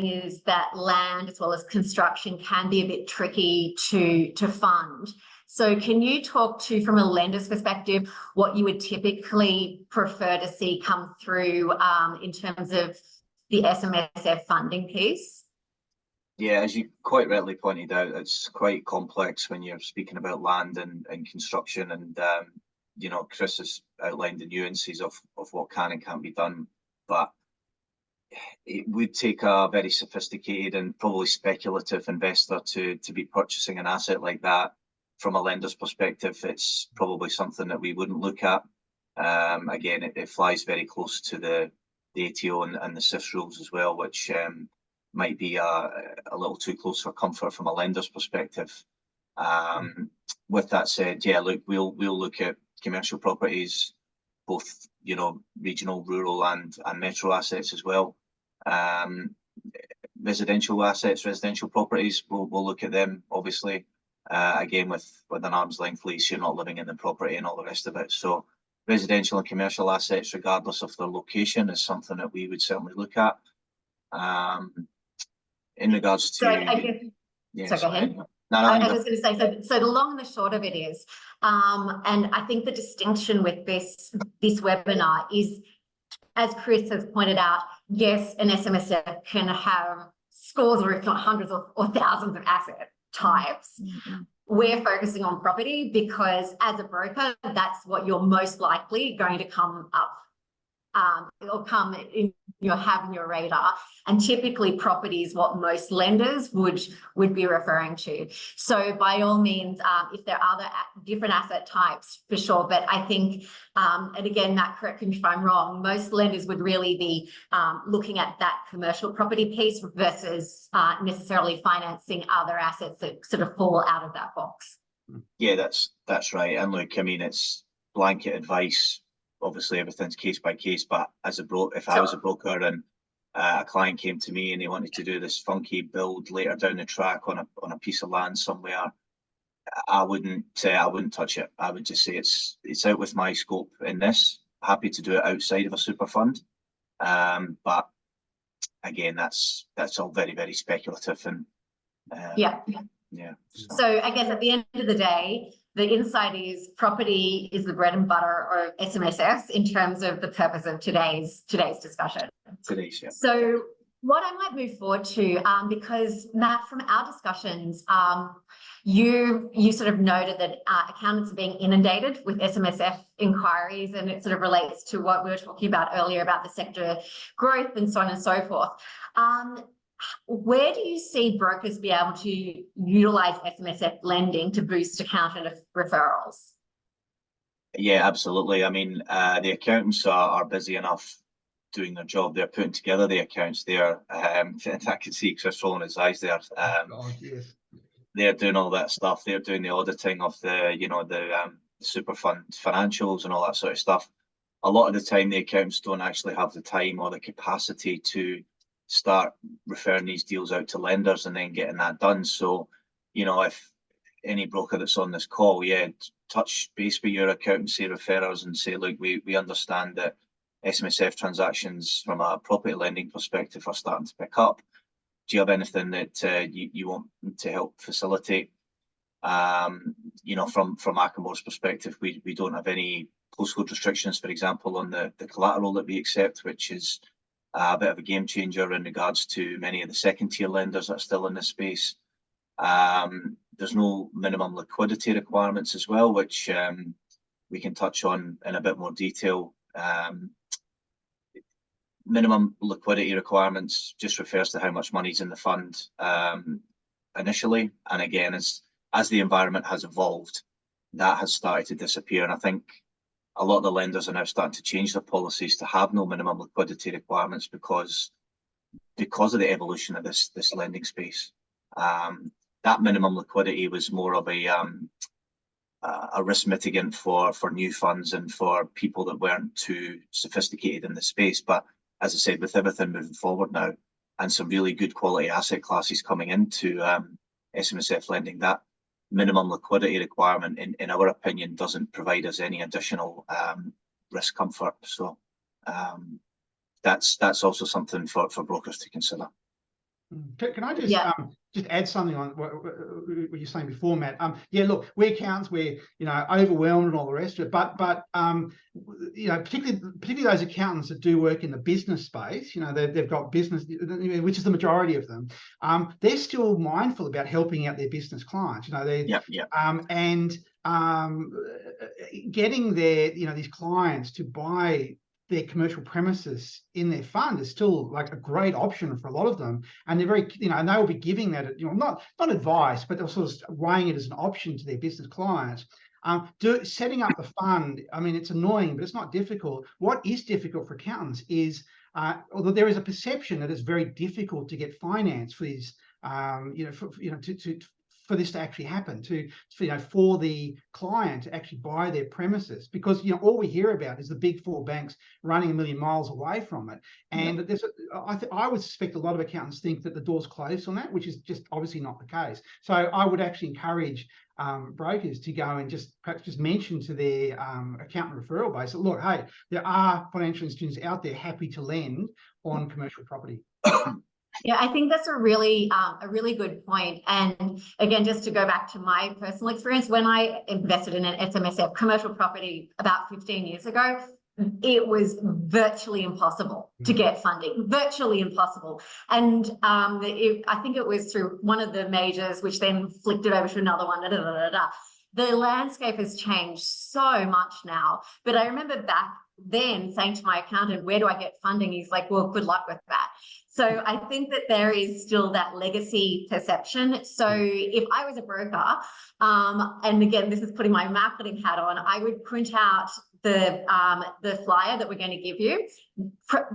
is that land as well as construction can be a bit tricky to fund. So can you talk to, from a lender's perspective, what you would typically prefer to see come through in terms of the SMSF funding piece? Yeah, as you quite rightly pointed out, it's quite complex when you're speaking about land and construction, and Chris has outlined the nuances of what can and can't be done, but it would take a very sophisticated and probably speculative investor to be purchasing an asset like that. From a lender's perspective, it's probably something that we wouldn't look at. Again, it flies very close to the ATO and the SIFS rules as well, which might be a little too close for comfort from a lender's perspective. With that said, yeah, look, we'll look at commercial properties, both regional, rural, and metro assets as well. Residential assets, residential properties, we'll look at them, obviously. Again, with an arm's length lease, you're not living in the property and all the rest of it. So residential and commercial assets, regardless of their location, is something that we would certainly look at. In regards to, so I guess, yeah, so go ahead. I was just going to say, so the long and the short of it is, and I think the distinction with this webinar is, as Chris has pointed out, yes, an SMSF can have scores or if not hundreds or thousands of asset types. Mm-hmm. We're focusing on property because as a broker, that's what you're most likely going to come up or come in have in your radar, and typically property is what most lenders would be referring to. So by all means, if there are other different asset types, for sure, but I think and again, Matt, correct me if I'm wrong, most lenders would really be looking at that commercial property piece versus necessarily financing other assets that sort of fall out of that box. Yeah, that's right. And look, I mean, it's blanket advice. Obviously, everything's case by case, but as if I was a broker and a client came to me and they wanted to do this funky build later down the track on a piece of land somewhere, I wouldn't touch it. I would just say it's out with my scope in this. Happy to do it outside of a super fund, but again, that's all very, very speculative and yeah. So I guess at the end of the day, the insight is property is the bread and butter of SMSFs in terms of the purpose of today's discussion. Yeah. So What I might move forward to, because Matt, from our discussions, you sort of noted that accountants are being inundated with SMSF inquiries, and it sort of relates to what we were talking about earlier about the sector growth and so on and so forth. Where do you see brokers be able to utilise SMSF lending to boost accountant referrals? Yeah, absolutely. I mean, the accountants are busy enough doing their job. They're putting together the accounts there. And I can see Chris rolling his eyes there. God, yes. They're doing all that stuff. They're doing the auditing of the super fund financials and all that sort of stuff. A lot of the time, the accountants don't actually have the time or the capacity to start referring these deals out to lenders and then getting that done. So, if any broker that's on this call, touch base with your accountancy referrers and say, look, we understand that SMSF transactions from a property lending perspective are starting to pick up. Do you have anything that you want to help facilitate? From Macklemore's perspective, we don't have any postcode restrictions, for example, on the collateral that we accept, which is a bit of a game changer in regards to many of the second tier lenders that are still in this space. There's no minimum liquidity requirements as well, which we can touch on in a bit more detail. Minimum liquidity requirements just refers to how much money's in the fund initially. And again, as the environment has evolved, that has started to disappear. And I think a lot of the lenders are now starting to change their policies to have no minimum liquidity requirements because of the evolution of this lending space. That minimum liquidity was more of a risk mitigant for new funds and for people that weren't too sophisticated in the space. But as I said, with everything moving forward now and some really good quality asset classes coming into SMSF lending, that minimum liquidity requirement, in our opinion, doesn't provide us any additional risk comfort. So that's also something for brokers to consider. Can I just add something on what you're saying before, Matt? Look, we accountants, we're overwhelmed and all the rest of it, but particularly those accountants that do work in the business space, they've got business, which is the majority of them. They're still mindful about helping out their business clients. Getting these clients to buy their commercial premises in their fund is still like a great option for a lot of them, and they're very, and they will be giving that, not advice, but they're sort of weighing it as an option to their business clients. Setting up the fund, I mean, it's annoying, but it's not difficult. What is difficult for accountants is, although there is a perception that it's very difficult to get finance for these, for this to actually happen, for the client to actually buy their premises, because all we hear about is the big four banks running a million miles away from it, and I would suspect a lot of accountants think that the door's closed on that, which is just obviously not the case. So I would actually encourage brokers to go and perhaps just mention to their accountant referral base that, look, hey, there are financial institutions out there happy to lend on commercial property. Yeah, I think that's a really good point. And again, just to go back to my personal experience, when I invested in an SMSF commercial property about 15 years ago, it was virtually impossible to get funding, virtually impossible. And I think it was through one of the majors, which then flicked it over to another one. The landscape has changed so much now. But I remember back then saying to my accountant, where do I get funding? He's like, well, good luck with that. So I think that there is still that legacy perception. So if I was a broker, and again, this is putting my marketing hat on, I would print out the flyer that we're going to give you,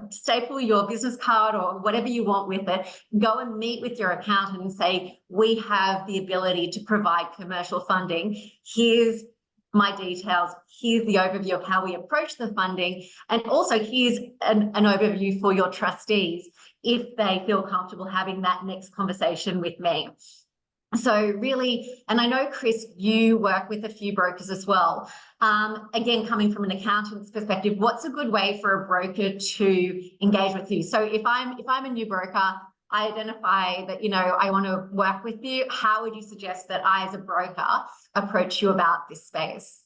staple your business card or whatever you want with it, go and meet with your accountant and say, we have the ability to provide commercial funding. Here's my details. Here's the overview of how we approach the funding. And also here's an overview for your trustees if they feel comfortable having that next conversation with me. So really, and I know, Chris, you work with a few brokers as well. Again, coming from an accountant's perspective, what's a good way for a broker to engage with you? So if I'm a new broker, I identify that, I want to work with you. How would you suggest that I, as a broker, approach you about this space?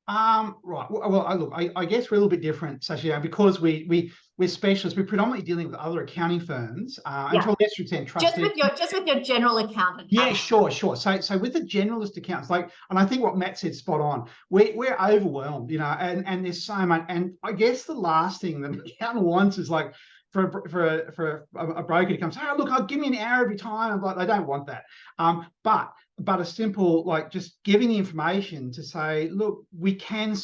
Right. Look, I guess we're a little bit different, Sasha, because we're specialists. We're predominantly dealing with other accounting firms, and to a lesser extent, trustees. Just with your general accountant. Yeah, sure. So with the generalist accounts, and I think what Matt said spot on. We're overwhelmed, and there's so much. And I guess the last thing that an accountant wants is like for a broker to come say, "Oh, look, I'll give me an hour of your time." I'm like, they don't want that. But a simple, like, just giving the information to say, look, we can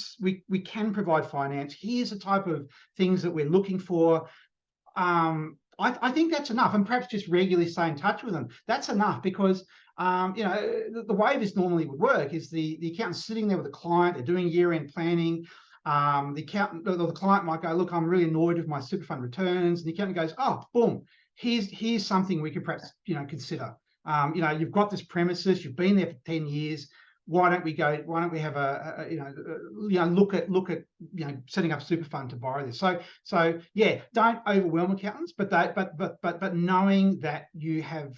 provide finance. Here's the type of things that we're looking for. I think that's enough, and perhaps just regularly stay in touch with them. That's enough, because the way this normally would work is the accountant's sitting there with a client, they're doing year-end planning. The client might go, look, I'm really annoyed with my super fund returns, and the accountant goes, oh, boom, here's something we could perhaps consider. You've got this premises, you've been there for 10 years. Why don't we have look at setting up a super fund to borrow this? So yeah, don't overwhelm accountants, but knowing that you have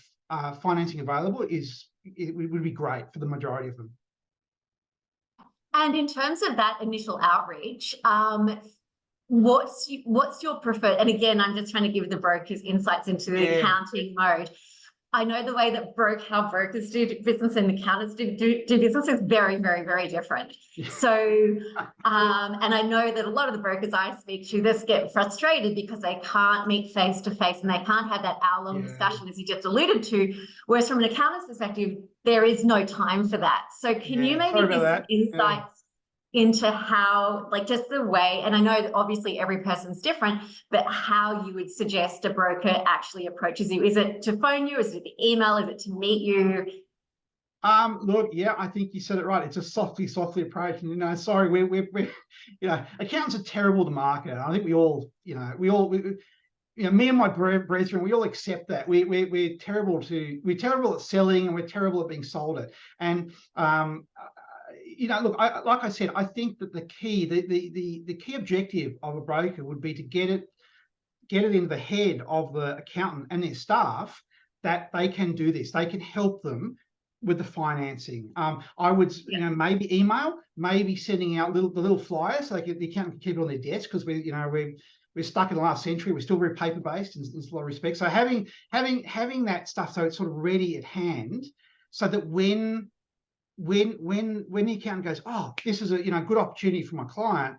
financing available would be great for the majority of them. And in terms of that initial outreach, what's your preferred? And again, I'm just trying to give the brokers insights into the accounting mode. I know the way that how brokers do business and accountants do business is very, very, very different. So, and I know that a lot of the brokers I speak to just get frustrated because they can't meet face to face and they can't have that hour-long discussion, as you just alluded to. Whereas from an accountant's perspective, there is no time for that. So, can you maybe give some insights into how, like, just the way, and I know that obviously every person's different, but how you would suggest a broker actually approaches you? Is it to phone you? Is it the email? Is it to meet you? Look, yeah, I think you said it right. It's a softly approach. And sorry, we're accountants are terrible to market. I think we all, me and my brethren, we all accept that. We're terrible at selling, and we're terrible at being sold it. And look, like I said, I think that the key objective of a broker would be to get it into the head of the accountant and their staff that they can do this. They can help them with the financing. I would, maybe email, maybe sending out the little flyers so the accountant can keep it on their desk, because we're stuck in the last century. We're still very paper based in a lot of respects. So having that stuff so it's sort of ready at hand, so that when the accountant goes, oh, this is a good opportunity for my client,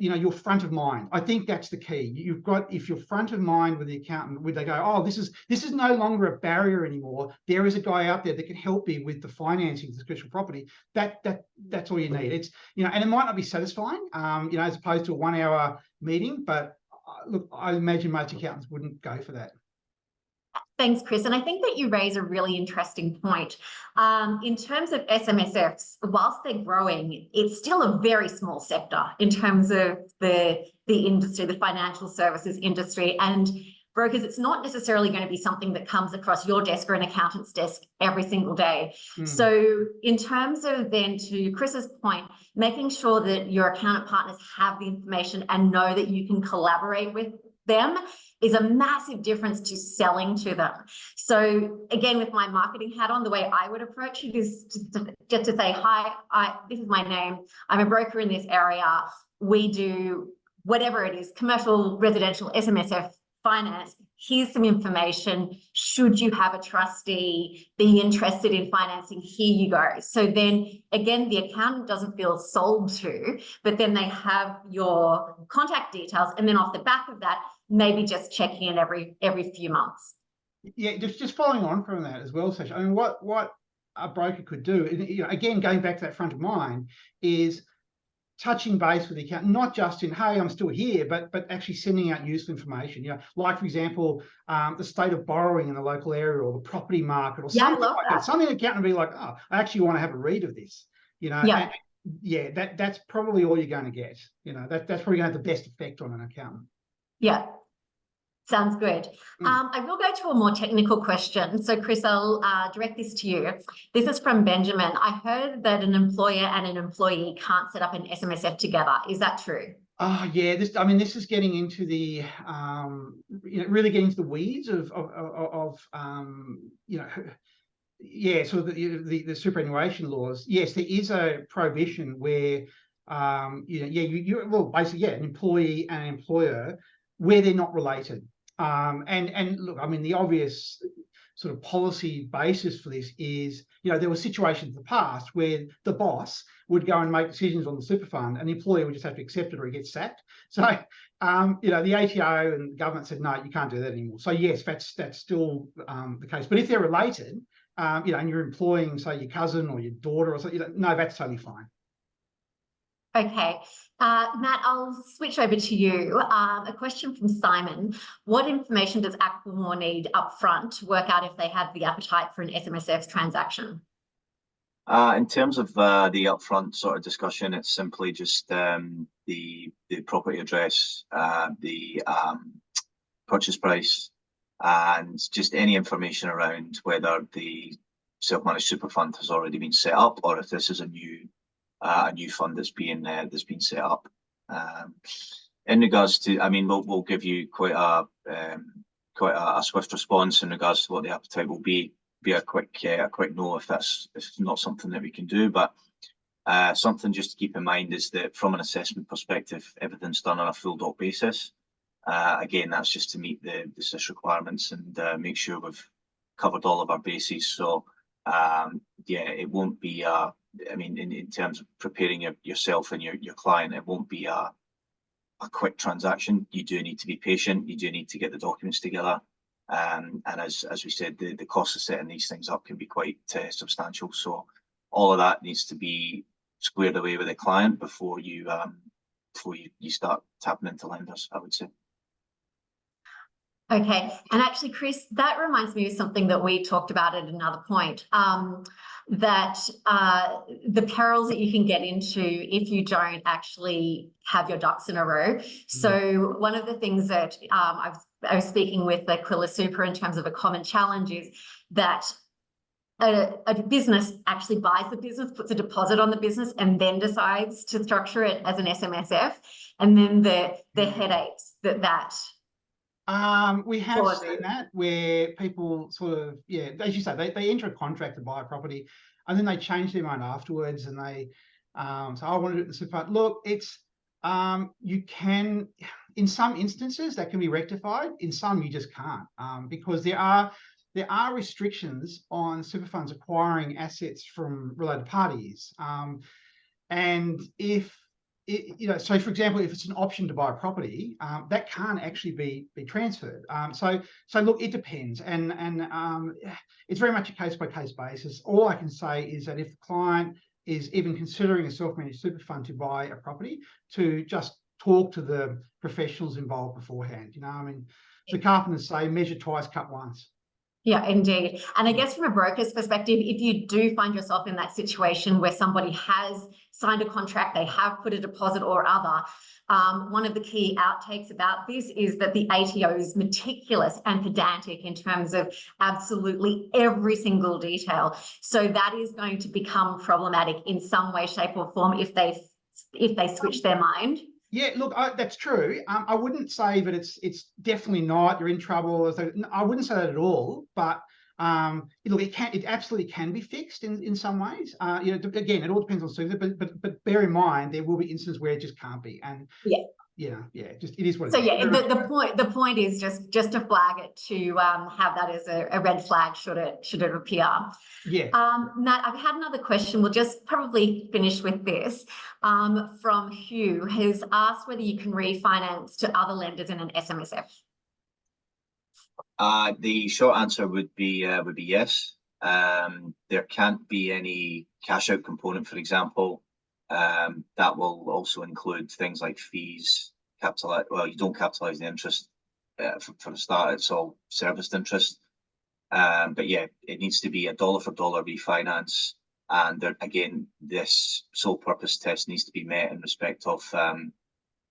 you're front of mind. I think that's the key. If you're front of mind with the accountant, would they go, oh, this is no longer a barrier anymore. There is a guy out there that can help me with the financing of the commercial property. That's all you need. It's and it might not be satisfying, as opposed to a 1 hour meeting, but look, I imagine most accountants wouldn't go for that. Thanks, Chris. And I think that you raise a really interesting point. In terms of SMSFs, whilst they're growing, it's still a very small sector in terms of the industry, the financial services industry. And brokers, it's not necessarily going to be something that comes across your desk or an accountant's desk every single day. So in terms of, then, to Chris's point, making sure that your accountant partners have the information and know that you can collaborate with them is a massive difference to selling to them. So again, with my marketing hat on, the way I would approach it is just to say, hi, this is my name. I'm a broker in this area. We do whatever it is, commercial, residential, SMSF, finance. Here's some information. Should you have a trustee be interested in financing, here you go. So then again, the accountant doesn't feel sold to, but then they have your contact details. And then off the back of that, maybe just checking in every few months. Yeah, just following on from that as well, Sasha. I mean, what a broker could do, again, going back to that front of mind, is touching base with the accountant, not just in, hey, I'm still here, but actually sending out useful information. Like, for example, the state of borrowing in the local area, or the property market, or something like that. Something the accountant would be like, oh, I actually want to have a read of this. That's probably all you're going to get. That's probably going to have the best effect on an accountant. Yeah. Sounds good. I will go to a more technical question. So, Chris, I'll direct this to you. This is from Benjamin. I heard that an employer and an employee can't set up an SMSF together. Is that true? Oh, yeah. This is getting into the, really getting into the weeds of yeah, so the superannuation laws, yes, there is a prohibition where, well, basically, yeah, an employee and an employer where they're not related. And look, I mean, the obvious sort of policy basis for this is, there were situations in the past where the boss would go and make decisions on the super fund, and the employee would just have to accept it or he gets sacked. So, the ATO and the government said, no, you can't do that anymore. So yes, that's still the case. But if they're related, and you're employing, say, your cousin or your daughter or something, no, that's totally fine. Okay. Matt, I'll switch over to you. A question from Simon. What information does Aquamore need upfront to work out if they have the appetite for an SMSF transaction? In terms of the upfront sort of discussion, it's simply just the property address, the purchase price, and just any information around whether the self-managed super fund has already been set up or if this is a new fund that's being set up. In regards to, I mean, we'll give you quite a swift response in regards to what the appetite will be. Be a quick no if it's not something that we can do, but something just to keep in mind is that from an assessment perspective, everything's done on a full doc basis. Again, that's just to meet the SIS requirements and make sure we've covered all of our bases. So yeah, it won't be I mean, in terms of preparing yourself and your client, it won't be a quick transaction. You do need to be patient. You do need to get the documents together. And as we said, the cost of setting these things up can be quite substantial. So all of that needs to be squared away with the client before you start tapping into lenders, I would say. Okay, and actually, Chris, that reminds me of something that we talked about at another point, that the perils that you can get into if you don't actually have your ducks in a row. So one of the things that I was speaking with Aquila Super in terms of a common challenge is that a business actually buys the business, puts a deposit on the business, and then decides to structure it as an SMSF, and then the headaches that we have seen that where people sort of, yeah, as you say, they enter a contract to buy a property and then they change their mind afterwards and they so I want to do it in the super fund. Look, it's you can, in some instances that can be rectified, in some you just can't, because there are restrictions on super funds acquiring assets from related parties, and if so for example, if it's an option to buy a property, that can't actually be transferred. So look, it depends, and it's very much a case-by-case basis. All I can say is that if the client is even considering a self-managed super fund to buy a property, to just talk to the professionals involved beforehand. I mean, the carpenters say measure twice, cut once. Yeah, indeed. And I guess from a broker's perspective, if you do find yourself in that situation where somebody has signed a contract, they have put a deposit or other, one of the key outtakes about this is that the ATO is meticulous and pedantic in terms of absolutely every single detail. So that is going to become problematic in some way, shape, or form if they switch their mind. Yeah, look, that's true. I wouldn't say that it's definitely not, you're in trouble. I wouldn't say that at all. But look, it absolutely can be fixed in some ways. Again, it all depends on super, but bear in mind there will be instances where it just can't be. And just it is what it is. So yeah, the point is just to flag it, to have that as a red flag should it appear. Yeah. Matt, I've had another question. We'll just probably finish with this, from Hugh, who's asked whether you can refinance to other lenders in an SMSF. The short answer would be yes. There can't be any cash out component, for example. That will also include things like fees. Well, you don't capitalize the interest for the start. It's all serviced interest. But yeah, it needs to be a dollar for dollar refinance. And there, again, this sole purpose test needs to be met in respect of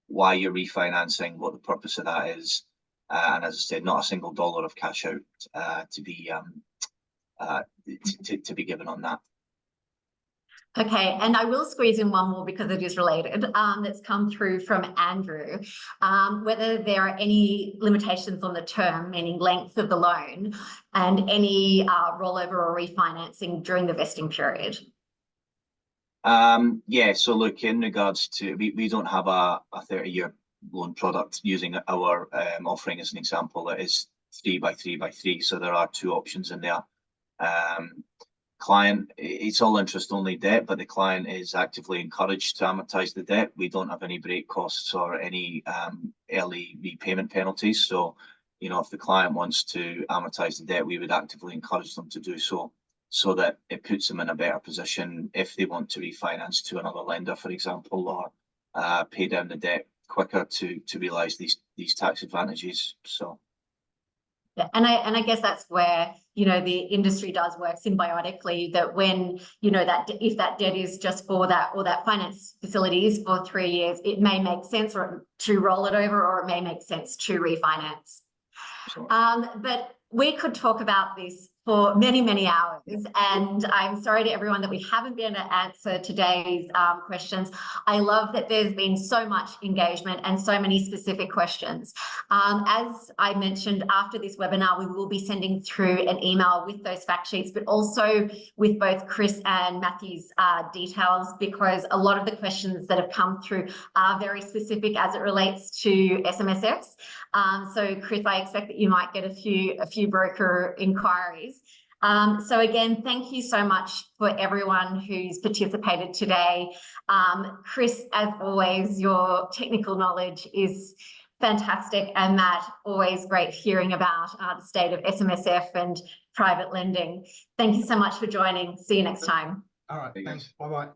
why you're refinancing, what the purpose of that is. And as I said, not a single dollar of cash out to be given on that. Okay, and I will squeeze in one more because it is related, that's come through from Andrew, whether there are any limitations on the term, meaning length of the loan, and any rollover or refinancing during the vesting period. Yeah, so look, in regards to, we don't have a 30-year loan product. Using our offering as an example, it is 3 by 3 by 3, so there are 2 options in there. Client, it's all interest only debt, but the client is actively encouraged to amortize the debt. We don't have any break costs or any early repayment penalties. So, you know, if the client wants to amortize the debt, we would actively encourage them to do so, so that it puts them in a better position if they want to refinance to another lender, for example, or pay down the debt quicker to realize these tax advantages. So. Yeah, and I guess that's where, you know, the industry does work symbiotically, that when, you know, that if that debt is just for that, or that finance facility is for 3 years, it may make sense or to roll it over, or it may make sense to refinance. Sure. But we could talk about this for many, many hours, and I'm sorry to everyone that we haven't been able to answer today's questions. I love that there's been so much engagement and so many specific questions. As I mentioned, after this webinar, we will be sending through an email with those fact sheets, but also with both Chris and Matthew's details, because a lot of the questions that have come through are very specific as it relates to SMSFs. So Chris, I expect that you might get a few broker inquiries. So again, thank you so much for everyone who's participated today. Chris, as always, your technical knowledge is fantastic, and Matt, always great hearing about the state of SMSF and private lending. Thank you so much for joining. See you next time. All right, thanks. Bye-bye.